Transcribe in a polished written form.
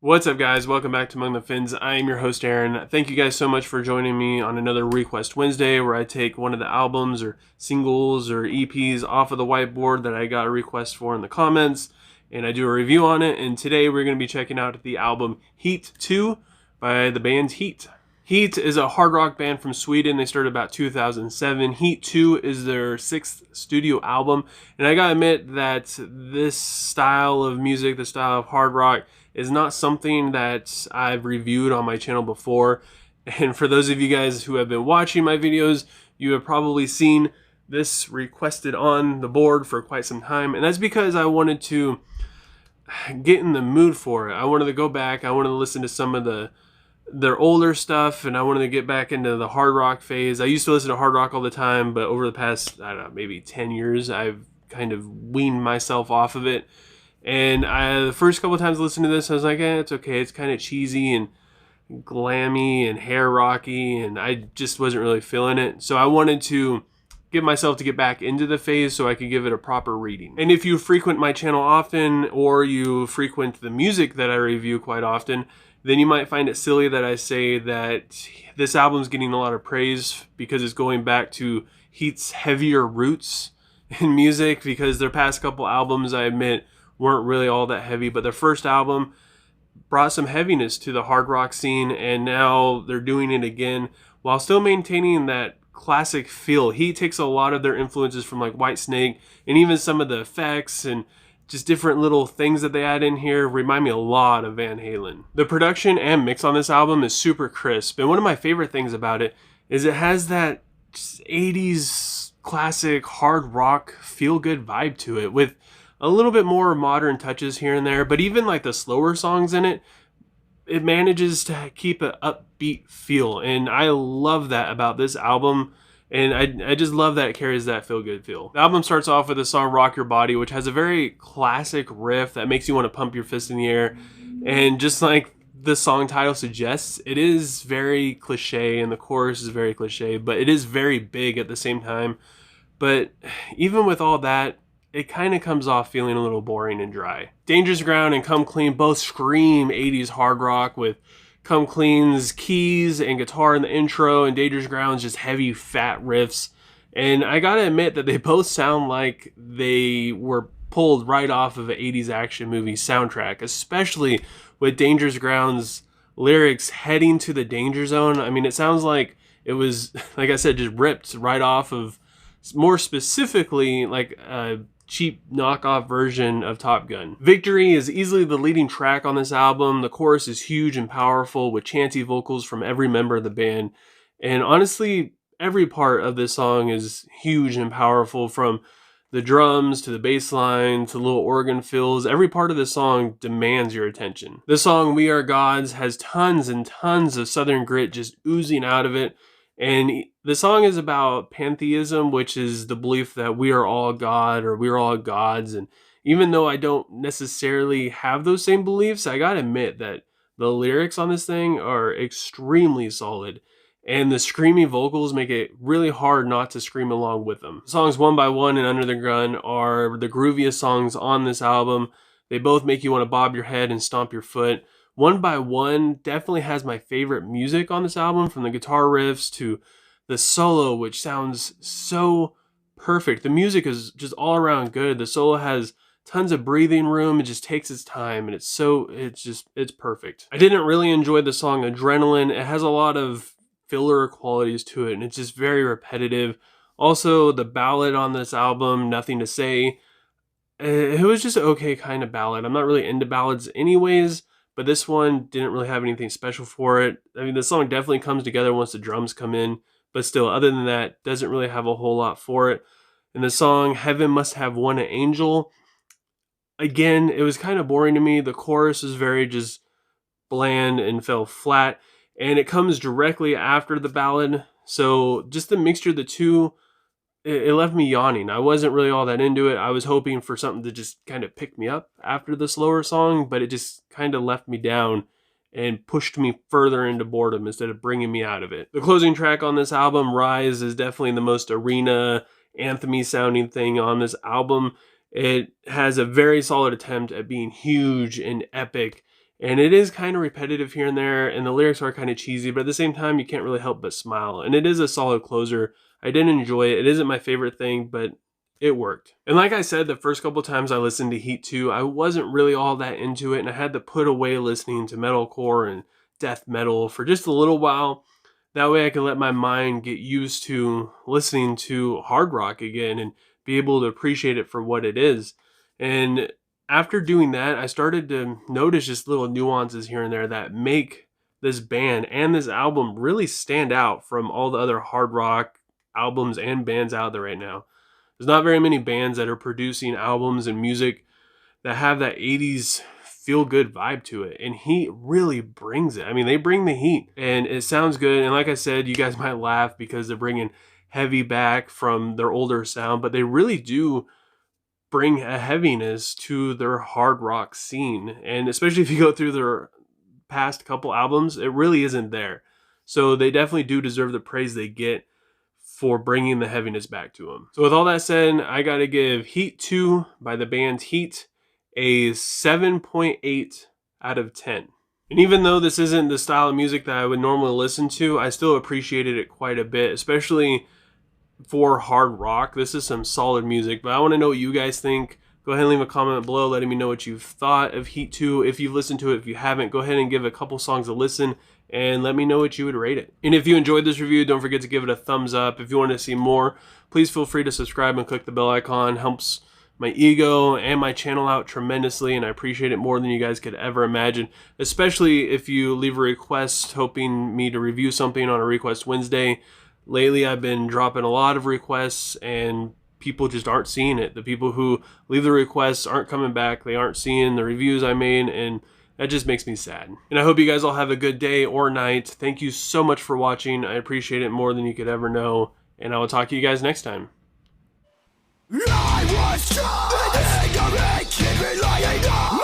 What's up, guys? Welcome back to Among the Fins. I am your host, Aaron. Thank you guys so much for joining me on another Request Wednesday, where I take one of the albums or singles or EPs off of the whiteboard that I got a request for in the comments, and I do a review on it. And today we're going to be checking out the album H.E.A.T II by the band H.E.A.T. H.E.A.T is a hard rock band from Sweden. They started about 2007. H.E.A.T II is their 6th studio album, and I gotta admit that this style of music, the style of hard rock, is not something that I've reviewed on my channel before. And for those of you guys who have been watching my videos, you have probably seen this requested on the board for quite some time, and that's because I wanted to get in the mood for it. I wanted to go back, I wanted to listen to some of their older stuff, and I wanted to get back into the hard rock phase. I used to listen to hard rock all the time, but over the past, I don't know, maybe 10 years, I've kind of weaned myself off of it. And the first couple times I listened to this, I was like, it's okay. It's kind of cheesy and glammy and hair rocky, and I just wasn't really feeling it. So I wanted to get myself to get back into the phase so I could give it a proper reading. And if you frequent my channel often, or you frequent the music that I review quite often, then you might find it silly that I say that this album's getting a lot of praise because it's going back to H.E.A.T's heavier roots in music, because their past couple albums, I admit, weren't really all that heavy, but their first album brought some heaviness to the hard rock scene, and now they're doing it again while still maintaining that classic feel. He takes a lot of their influences from like Whitesnake, and even some of the effects and just different little things that they add in here remind me a lot of Van Halen. The production and mix on this album is super crisp, and one of my favorite things about it is it has that 80s classic hard rock feel-good vibe to it, with a little bit more modern touches here and there, but even like the slower songs in it, it manages to keep an upbeat feel, and I love that about this album, and I just love that it carries that feel-good feel. The album starts off with the song Rock Your Body, which has a very classic riff that makes you want to pump your fist in the air, and just like the song title suggests, it is very cliche, and the chorus is very cliche, but it is very big at the same time. But even with all that, it kind of comes off feeling a little boring and dry. Dangerous Ground and Come Clean both scream 80s hard rock, with Come Clean's keys and guitar in the intro, and Dangerous Ground's just heavy, fat riffs. And I gotta admit that they both sound like they were pulled right off of an 80s action movie soundtrack, especially with Dangerous Ground's lyrics, heading to the danger zone. I mean, it sounds like it was, like I said, just ripped right off of, more specifically, like a cheap knockoff version of Top Gun. Victory is easily the leading track on this album. The chorus is huge and powerful, with chanty vocals from every member of the band. And honestly, every part of this song is huge and powerful, from the drums to the bass line to little organ fills. Every part of the song demands your attention. The song We Are Gods has tons and tons of Southern grit just oozing out of it. And the song is about pantheism, which is the belief that we are all God, or we are all gods. And even though I don't necessarily have those same beliefs, I gotta admit that the lyrics on this thing are extremely solid, and the screamy vocals make it really hard not to scream along with them. Songs One by One and Under the Gun are the grooviest songs on this album. They both make you want to bob your head and stomp your foot. One by One definitely has my favorite music on this album, from the guitar riffs to the solo, which sounds so perfect. The music is just all around good. The solo has tons of breathing room. It just takes its time, and it's perfect. I didn't really enjoy the song Adrenaline. It has a lot of filler qualities to it, and it's just very repetitive. Also, the ballad on this album, Nothing to Say, it was just an okay kind of ballad. I'm not really into ballads anyways, but this one didn't really have anything special for it. I mean, the song definitely comes together once the drums come in, but still, other than that, doesn't really have a whole lot for it. And the song Heaven Must Have Won an Angel, again, it was kind of boring to me. The chorus is very just bland and fell flat, and it comes directly after the ballad. So just the mixture of the two, it left me yawning. I wasn't really all that into it. I was hoping for something to just kind of pick me up after the slower song, but it just kind of left me down and pushed me further into boredom instead of bringing me out of it. The closing track on this album, Rise, is definitely the most arena anthem-y sounding thing on this album. It has a very solid attempt at being huge and epic, And it is kind of repetitive here and there, and the lyrics are kind of cheesy, but at the same time, you can't really help but smile. And it is a solid closer. I did enjoy it. It isn't my favorite thing, but it worked. And like I said, the first couple times I listened to H.E.A.T II, I wasn't really all that into it, and I had to put away listening to metalcore and death metal for just a little while. That way I could let my mind get used to listening to hard rock again and be able to appreciate it for what it is. And after doing that, I started to notice just little nuances here and there that make this band and this album really stand out from all the other hard rock albums and bands out there right now. There's not very many bands that are producing albums and music that have that 80s feel good vibe to it, and H.E.A.T really brings it. I mean, they bring the heat, and it sounds good. And like I said, you guys might laugh because they're bringing heavy back from their older sound, but they really do bring a heaviness to their hard rock scene. And especially if you go through their past couple albums, it really isn't there. So they definitely do deserve the praise they get for bringing the heaviness back to them. So with all that said, I got to give H.E.A.T II by the band H.E.A.T a 7.8 out of 10. And even though this isn't the style of music that I would normally listen to, I still appreciated it quite a bit, especially for hard rock. This is some solid music, but I want to know what you guys think. Go ahead and leave a comment below letting me know what you've thought of H.E.A.T II. If you've listened to it, if you haven't, go ahead and give a couple songs a listen and let me know what you would rate it. And if you enjoyed this review, don't forget to give it a thumbs up. If you want to see more, please feel free to subscribe and click the bell icon. Helps my ego and my channel out tremendously, and I appreciate it more than you guys could ever imagine, especially if you leave a request hoping me to review something on a Request Wednesday. Lately, I've been dropping a lot of requests, and people just aren't seeing it. The people who leave the requests aren't coming back. They aren't seeing the reviews I made, and that just makes me sad. And I hope you guys all have a good day or night. Thank you so much for watching. I appreciate it more than you could ever know, and I will talk to you guys next time. I was trying to make it lying down.